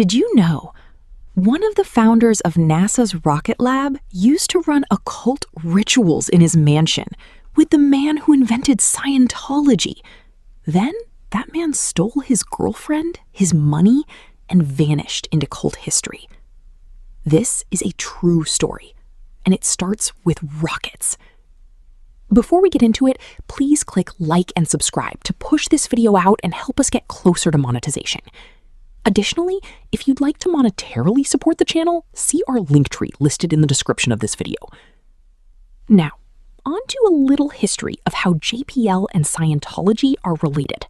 Did you know one of the founders of NASA's rocket lab used to run occult rituals in his mansion with the man who invented Scientology? Then that man stole his girlfriend, his money, and vanished into cult history. This is a true story, and it starts with rockets. Before we get into it, please click like and subscribe to push this video out and help us get closer to monetization. Additionally, if you'd like to monetarily support the channel, see our Linktree listed in the description of this video. Now, on to a little history of how JPL and Scientology are related.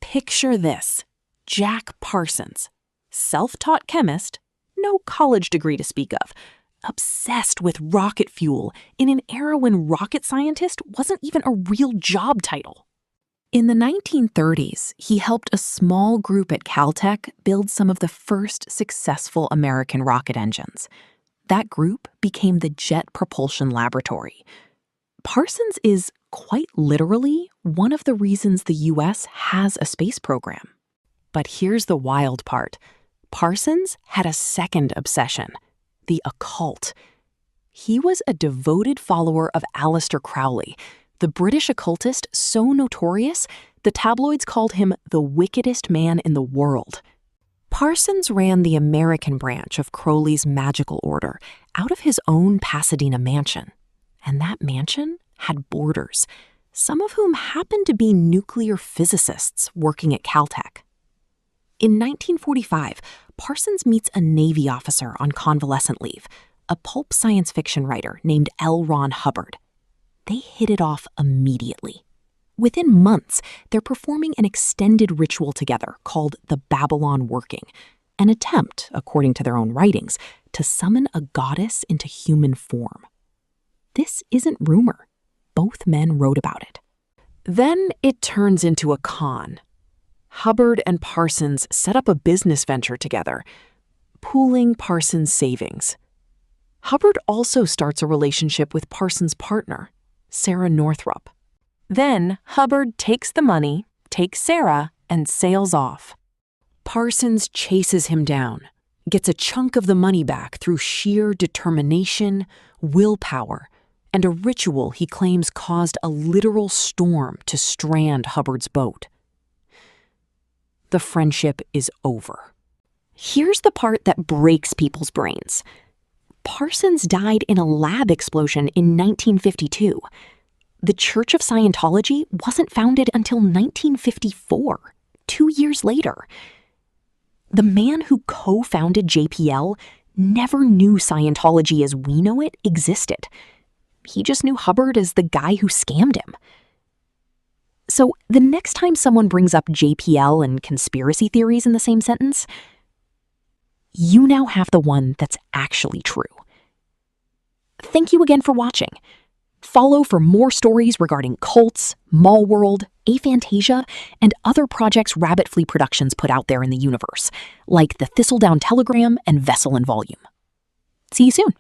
Picture this: Jack Parsons, self-taught chemist, no college degree to speak of, obsessed with rocket fuel in an era when rocket scientist wasn't even a real job title. In the 1930s, he helped a small group at Caltech build some of the first successful American rocket engines. That group became the Jet Propulsion Laboratory. Parsons is, quite literally, one of the reasons the US has a space program. But here's the wild part. Parsons had a second obsession: the occult. He was a devoted follower of Aleister Crowley, the British occultist so notorious, the tabloids called him the wickedest man in the world. Parsons ran the American branch of Crowley's magical order out of his own Pasadena mansion. And that mansion had boarders, some of whom happened to be nuclear physicists working at Caltech. In 1945, Parsons meets a Navy officer on convalescent leave, a pulp science fiction writer named L. Ron Hubbard. They hit it off immediately. Within months, they're performing an extended ritual together called the Babylon Working, an attempt, according to their own writings, to summon a goddess into human form. This isn't rumor. Both men wrote about it. Then it turns into a con. Hubbard and Parsons set up a business venture together, pooling Parsons' savings. Hubbard also starts a relationship with Parsons' partner, Sarah Northrup. Then Hubbard takes the money, takes Sarah, and sails off. Parsons chases him down, gets a chunk of the money back through sheer determination, willpower, and a ritual he claims caused a literal storm to strand Hubbard's boat. The friendship is over. Here's the part that breaks people's brains. Parsons died in a lab explosion in 1952. The Church of Scientology wasn't founded until 1954, 2 years later. The man who co-founded JPL never knew Scientology as we know it existed. He just knew Hubbard as the guy who scammed him. So the next time someone brings up JPL and conspiracy theories in the same sentence, you now have the one that's actually true. Thank you again for watching. Follow for more stories regarding cults, Mall World, aphantasia, and other projects Rabbit Flea Productions put out there in the universe, like the Thistledown Telegram and Vessel and Volume. See you soon.